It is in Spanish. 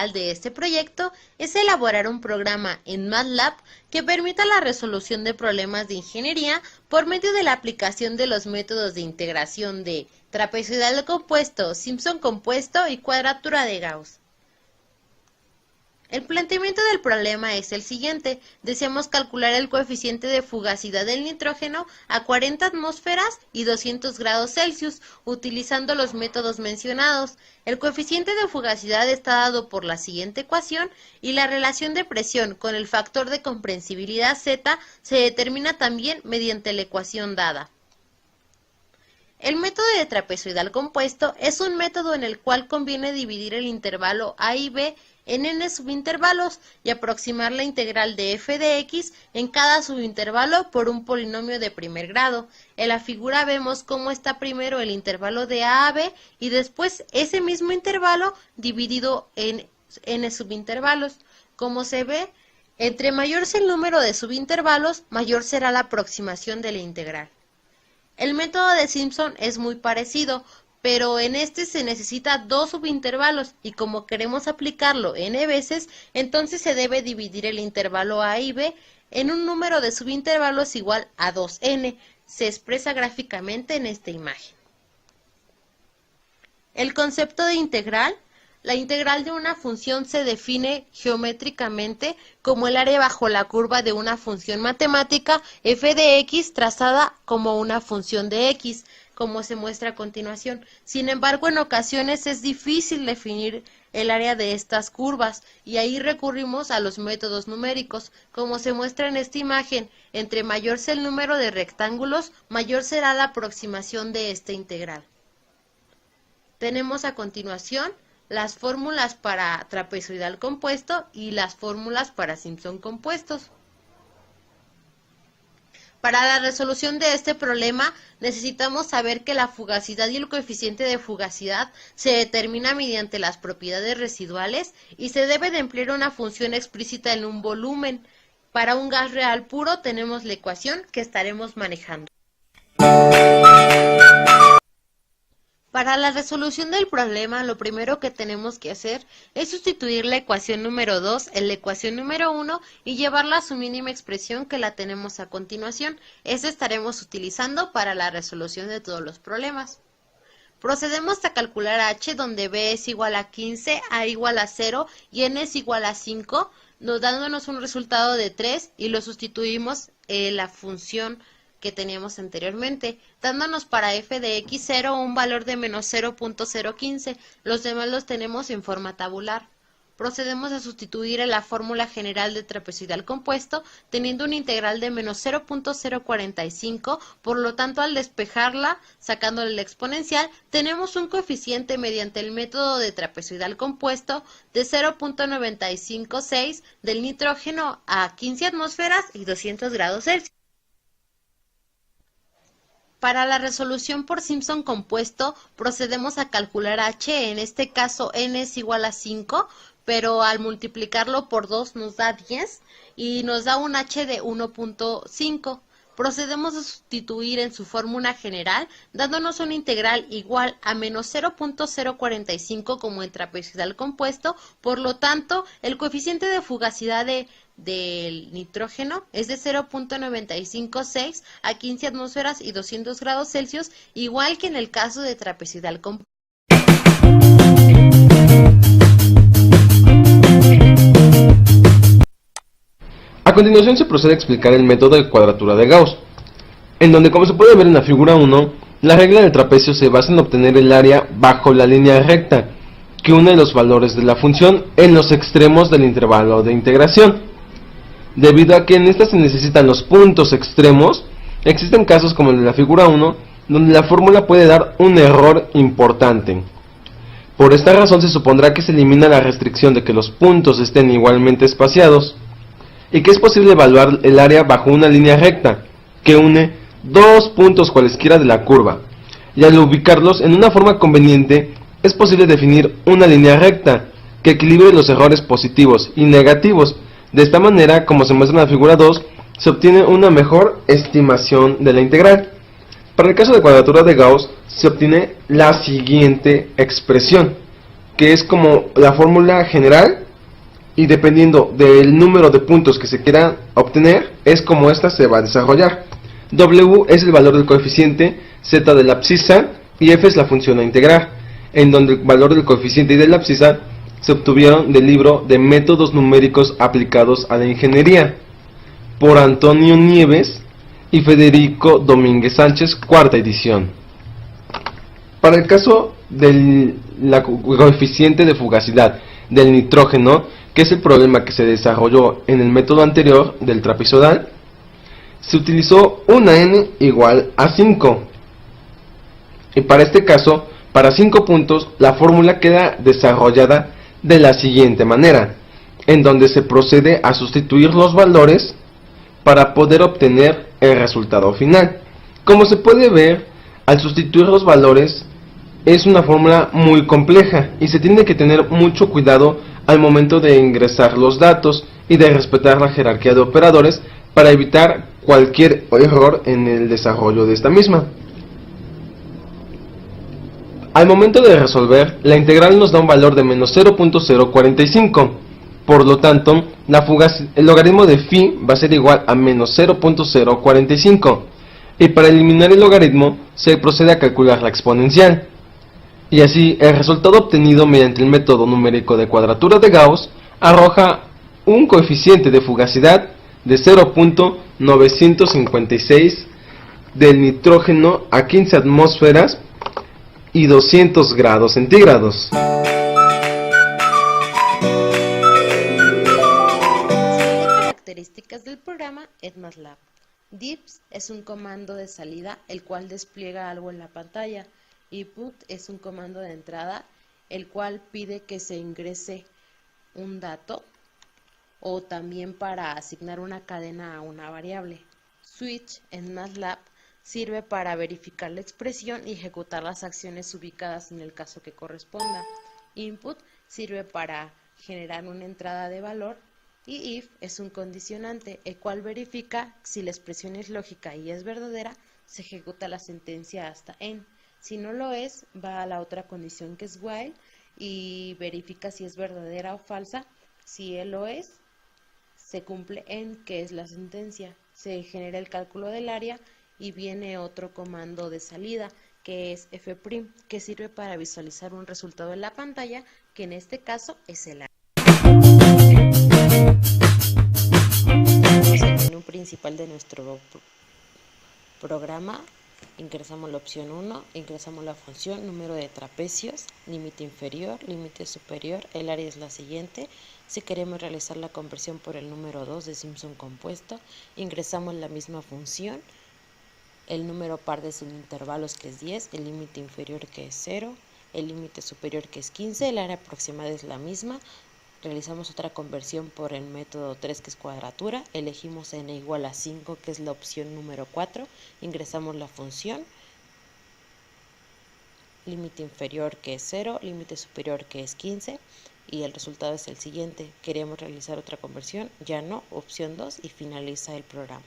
general de este proyecto es elaborar un programa en MATLAB que permita la resolución de problemas de ingeniería por medio de la aplicación de los métodos de integración de trapezoidal compuesto, Simpson compuesto y cuadratura de Gauss. El planteamiento del problema es el siguiente. Deseamos calcular el coeficiente de fugacidad del nitrógeno a 40 atmósferas y 200 grados Celsius, utilizando los métodos mencionados. El coeficiente de fugacidad está dado por la siguiente ecuación y la relación de presión con el factor de comprensibilidad Z se determina también mediante la ecuación dada. El método de trapezoidal compuesto es un método en el cual conviene dividir el intervalo A y B en n subintervalos y aproximar la integral de f de x en cada subintervalo por un polinomio de primer grado. En la figura vemos cómo está primero el intervalo de a b y después ese mismo intervalo dividido en n subintervalos. Como se ve, entre mayor sea el número de subintervalos, mayor será la aproximación de la integral. El método de Simpson es muy parecido, pero en este se necesita dos subintervalos y como queremos aplicarlo n veces, entonces se debe dividir el intervalo a y b en un número de subintervalos igual a 2n. Se expresa gráficamente en esta imagen. El concepto de integral. La integral de una función se define geométricamente como el área bajo la curva de una función matemática f de x trazada como una función de x, como se muestra a continuación. Sin embargo, en ocasiones es difícil definir el área de estas curvas y ahí recurrimos a los métodos numéricos, como se muestra en esta imagen. Entre mayor sea el número de rectángulos, mayor será la aproximación de esta integral. Tenemos a continuación las fórmulas para trapezoidal compuesto y las fórmulas para Simpson compuestos. Para la resolución de este problema necesitamos saber que la fugacidad y el coeficiente de fugacidad se determina mediante las propiedades residuales y se debe de emplear una función explícita en un volumen. Para un gas real puro tenemos la ecuación que estaremos manejando. Para la resolución del problema, lo primero que tenemos que hacer es sustituir la ecuación número 2 en la ecuación número 1 y llevarla a su mínima expresión que la tenemos a continuación. Esa estaremos utilizando para la resolución de todos los problemas. Procedemos a calcular h, donde b es igual a 15, a igual a 0 y n es igual a 5, dándonos un resultado de 3 y lo sustituimos en la función que teníamos anteriormente, dándonos para f de x0 un valor de menos 0.015, los demás los tenemos en forma tabular. Procedemos a sustituir en la fórmula general de trapezoidal compuesto, teniendo una integral de menos 0.045, por lo tanto al despejarla, sacándole la exponencial, tenemos un coeficiente mediante el método de trapezoidal compuesto de 0.956 del nitrógeno a 15 atmósferas y 200 grados Celsius. Para la resolución por Simpson compuesto, procedemos a calcular h, en este caso n es igual a 5, pero al multiplicarlo por 2 nos da 10 y nos da un h de 1.5. Procedemos a sustituir en su fórmula general, dándonos una integral igual a menos 0.045 como en trapezoidal compuesto, por lo tanto, el coeficiente de fugacidad del nitrógeno es de 0.956 a 15 atmósferas y 200 grados Celsius, igual que en el caso de trapezoidal compuesto. A continuación se procede a explicar el método de cuadratura de Gauss, en donde, como se puede ver en la figura 1, la regla del trapecio se basa en obtener el área bajo la línea recta, que une los valores de la función en los extremos del intervalo de integración. Debido a que en esta se necesitan los puntos extremos, existen casos como el de la figura 1, donde la fórmula puede dar un error importante. Por esta razón se supondrá que se elimina la restricción de que los puntos estén igualmente espaciados, y que es posible evaluar el área bajo una línea recta, que une dos puntos cualesquiera de la curva, y al ubicarlos en una forma conveniente, es posible definir una línea recta, que equilibre los errores positivos y negativos. De esta manera, como se muestra en la figura 2, se obtiene una mejor estimación de la integral. Para el caso de cuadratura de Gauss, se obtiene la siguiente expresión. que es como la fórmula general, y dependiendo del número de puntos que se quieran obtener, es como esta se va a desarrollar. W es el valor del coeficiente, Z de la abscisa y F es la función a integrar, en donde el valor del coeficiente y de la abscisa se obtuvieron del libro de Métodos Numéricos Aplicados a la Ingeniería, por Antonio Nieves y Federico Domínguez Sánchez, cuarta edición. Para el caso del coeficiente de fugacidad del nitrógeno, que es el problema que se desarrolló en el método anterior del trapezoidal, se utilizó una n igual a 5. Y para este caso, para 5 puntos, la fórmula queda desarrollada de la siguiente manera, en donde se procede a sustituir los valores para poder obtener el resultado final. Como se puede ver, al sustituir los valores es una fórmula muy compleja y se tiene que tener mucho cuidado al momento de ingresar los datos y de respetar la jerarquía de operadores para evitar cualquier error en el desarrollo de esta misma. Al momento de resolver, la integral nos da un valor de menos 0.045. Por lo tanto, el logaritmo de phi va a ser igual a menos 0.045. Y para eliminar el logaritmo, se procede a calcular la exponencial. Y así, el resultado obtenido mediante el método numérico de cuadratura de Gauss arroja un coeficiente de fugacidad de 0.956 del nitrógeno a 15 atmósferas y 200 grados centígrados. Características del programa EdMATLAB. Dips es un comando de salida el cual despliega algo en la pantalla. Input es un comando de entrada el cual pide que se ingrese un dato o también para asignar una cadena a una variable. Switch en MATLAB sirve para verificar la expresión y ejecutar las acciones ubicadas en el caso que corresponda. Input sirve para generar una entrada de valor y if es un condicionante el cual verifica si la expresión es lógica y es verdadera, se ejecuta la sentencia hasta end. Si no lo es, va a la otra condición que es while y verifica si es verdadera o falsa. Si él lo es, se cumple end, que es la sentencia. Se genera el cálculo del área y viene otro comando de salida que es f', que sirve para visualizar un resultado en la pantalla, que en este caso es el área. En el menú principal de nuestro programa ingresamos la opción 1, ingresamos la función, número de trapecios, límite inferior, límite superior, el área es la siguiente. Si queremos realizar la conversión por el número 2 de Simpson compuesto, ingresamos la misma función, el número par de subintervalos que es 10, el límite inferior que es 0, el límite superior que es 15, el área aproximada es la misma. Realizamos otra conversión por el método 3 que es cuadratura, elegimos n igual a 5 que es la opción número 4, ingresamos la función, límite inferior que es 0, límite superior que es 15 y el resultado es el siguiente. Queremos realizar otra conversión, ya no, opción 2 y finaliza el programa.